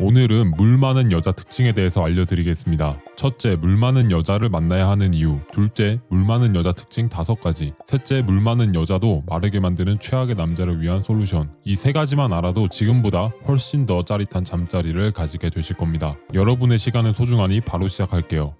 오늘은 물 많은 여자 특징에 대해서 알려드리겠습니다. 첫째, 물 많은 여자를 만나야 하는 이유. 둘째, 물 많은 여자 특징 5가지. 셋째, 물 많은 여자도 마르게 만드는 최악의 남자를 위한 솔루션. 이 3가지만 알아도 지금보다 훨씬 더 짜릿한 잠자리를 가지게 되실 겁니다. 여러분의 시간은 소중하니 바로 시작할게요.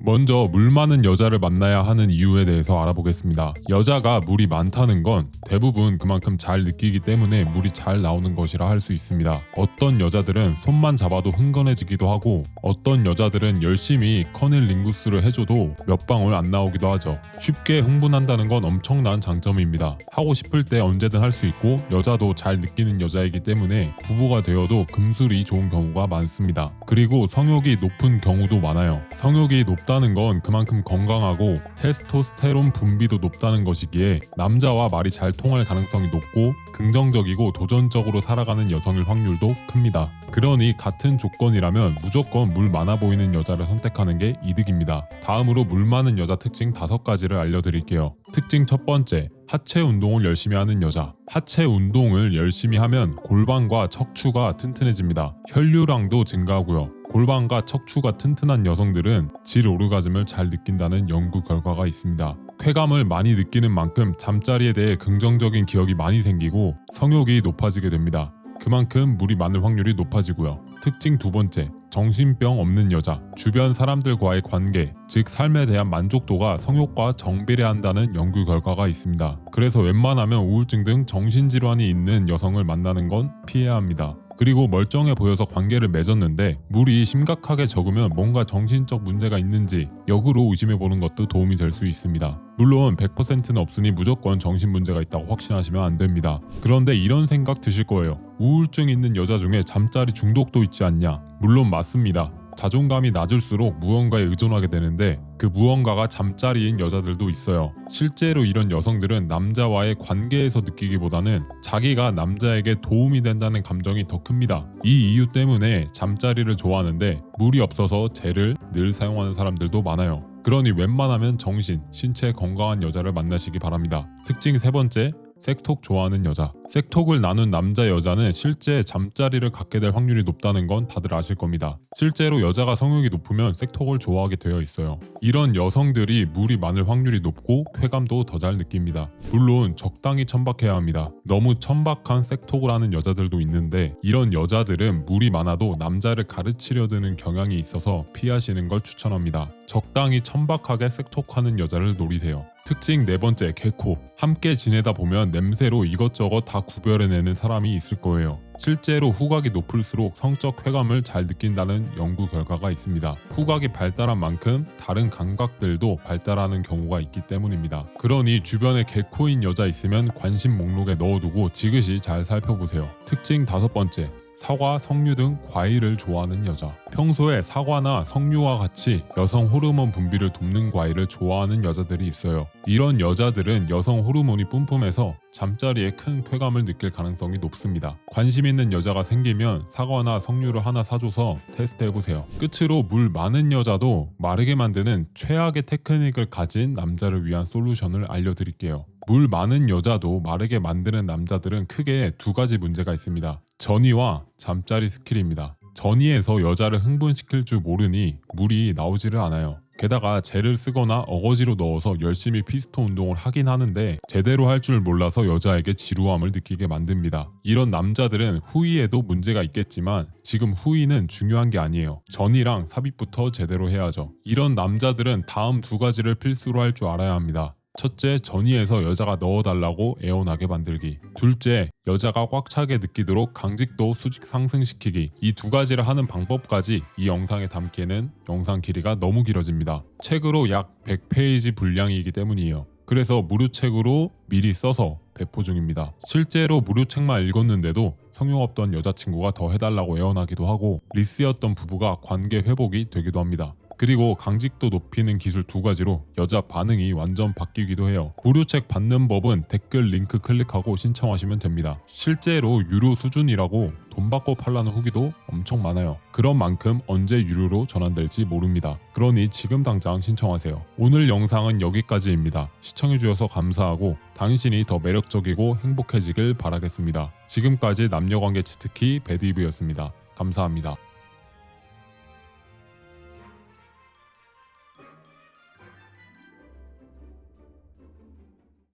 먼저 물 많은 여자를 만나야 하는 이유에 대해서 알아보겠습니다. 여자가 물이 많다는 건 대부분 그만큼 잘 느끼기 때문에 물이 잘 나오는 것이라 할 수 있습니다. 어떤 여자들은 손만 잡아도 흥건해지기도 하고 어떤 여자들은 열심히 커넬링구스를 해줘도 몇 방울 안 나오기도 하죠. 쉽게 흥분한다는 건 엄청난 장점입니다. 하고 싶을 때 언제든 할 수 있고 여자도 잘 느끼는 여자이기 때문에 부부가 되어도 금술이 좋은 경우가 많습니다. 그리고 성욕이 높은 경우도 많아요. 성욕이 높다는 건 그만큼 건강하고 테스토스테론 분비도 높다는 것이기에 남자와 말이 잘 통할 가능성이 높고 긍정적이고 도전적으로 살아가는 여성일 확률도 큽니다. 그러니 같은 조건이라면 무조건 물 많아 보이는 여자를 선택하는 게 이득입니다. 다음으로 물 많은 여자 특징 5가지를 알려드릴게요. 특징 첫 번째, 하체 운동을 열심히 하는 여자. 하체 운동을 열심히 하면 골반과 척추가 튼튼해집니다. 혈류량도 증가하고요. 골반과 척추가 튼튼한 여성들은 질 오르가즘을 잘 느낀다는 연구 결과가 있습니다. 쾌감을 많이 느끼는 만큼 잠자리에 대해 긍정적인 기억이 많이 생기고 성욕이 높아지게 됩니다. 그만큼 물이 많을 확률이 높아지고요. 특징 두 번째, 정신병 없는 여자. 주변 사람들과의 관계, 즉 삶에 대한 만족도가 성욕과 정비례한다는 연구 결과가 있습니다. 그래서 웬만하면 우울증 등 정신질환이 있는 여성을 만나는 건 피해야 합니다. 그리고 멀쩡해 보여서 관계를 맺었는데 물이 심각하게 적으면 뭔가 정신적 문제가 있는지 역으로 의심해보는 것도 도움이 될 수 있습니다. 물론 100%는 없으니 무조건 정신 문제가 있다고 확신하시면 안 됩니다. 그런데 이런 생각 드실 거예요. 우울증 있는 여자 중에 잠자리 중독도 있지 않냐? 물론 맞습니다. 자존감이 낮을수록 무언가에 의존하게 되는데 그 무언가가 잠자리인 여자들도 있어요. 실제로 이런 여성들은 남자와의 관계에서 느끼기보다는 자기가 남자에게 도움이 된다는 감정이 더 큽니다. 이 이유 때문에 잠자리를 좋아하는데 물이 없어서 젤을 늘 사용하는 사람들도 많아요. 그러니 웬만하면 정신, 신체 건강한 여자를 만나시기 바랍니다. 특징 세 번째, 섹톡 좋아하는 여자. 섹톡을 나눈 남자 여자는 실제 잠자리를 갖게 될 확률이 높다는 건 다들 아실 겁니다. 실제로 여자가 성욕이 높으면 섹톡을 좋아하게 되어 있어요. 이런 여성들이 물이 많을 확률이 높고 쾌감도 더 잘 느낍니다. 물론 적당히 천박해야 합니다. 너무 천박한 섹톡을 하는 여자들도 있는데 이런 여자들은 물이 많아도 남자를 가르치려 드는 경향이 있어서 피하시는 걸 추천합니다. 적당히 천박하게 섹톡하는 여자를 노리세요. 특징 네 번째, 개코. 함께 지내다 보면 냄새로 이것저것 다 구별해내는 사람이 있을 거예요. 실제로 후각이 높을수록 성적 쾌감을 잘 느낀다는 연구 결과가 있습니다. 후각이 발달한 만큼 다른 감각들도 발달하는 경우가 있기 때문입니다. 그러니 주변에 개코인 여자 있으면 관심 목록에 넣어두고 지그시 잘 살펴보세요. 특징 5번째, 사과, 석류 등 과일을 좋아하는 여자. 평소에 사과나 석류와 같이 여성 호르몬 분비를 돕는 과일을 좋아하는 여자들이 있어요. 이런 여자들은 여성 호르몬이 뿜뿜해서 잠자리에 큰 쾌감을 느낄 가능성이 높습니다. 관심 있는 여자가 생기면 사과나 석류를 하나 사줘서 테스트해보세요. 끝으로 물 많은 여자도 마르게 만드는 최악의 테크닉을 가진 남자를 위한 솔루션을 알려드릴게요. 물 많은 여자도 마르게 만드는 남자들은 크게 2가지 문제가 있습니다. 전이와 잠자리 스킬입니다. 전이에서 여자를 흥분시킬 줄 모르니 물이 나오지를 않아요. 게다가 젤을 쓰거나 어거지로 넣어서 열심히 피스톤 운동을 하긴 하는데 제대로 할 줄 몰라서 여자에게 지루함을 느끼게 만듭니다. 이런 남자들은 후위에도 문제가 있겠지만 지금 후위는 중요한 게 아니에요. 전이랑 삽입부터 제대로 해야죠. 이런 남자들은 다음 2가지를 필수로 할 줄 알아야 합니다. 첫째, 전이에서 여자가 넣어달라고 애원하게 만들기. 둘째, 여자가 꽉 차게 느끼도록 강직도 수직 상승시키기. 이 2가지를 하는 방법까지 이 영상에 담기에는 영상 길이가 너무 길어집니다. 책으로 약 100페이지 분량이기 때문이에요. 그래서 무료책으로 미리 써서 배포 중입니다. 실제로 무료책만 읽었는데도 성욕 없던 여자친구가 더 해달라고 애원하기도 하고 리스였던 부부가 관계 회복이 되기도 합니다. 그리고 강직도 높이는 기술 2가지로 여자 반응이 완전 바뀌기도 해요. 무료책 받는 법은 댓글 링크 클릭하고 신청하시면 됩니다. 실제로 유료 수준이라고 돈 받고 팔라는 후기도 엄청 많아요. 그런 만큼 언제 유료로 전환될지 모릅니다. 그러니 지금 당장 신청하세요. 오늘 영상은 여기까지입니다. 시청해주셔서 감사하고 당신이 더 매력적이고 행복해지길 바라겠습니다. 지금까지 남녀관계 치트키 배드이브였습니다. 감사합니다.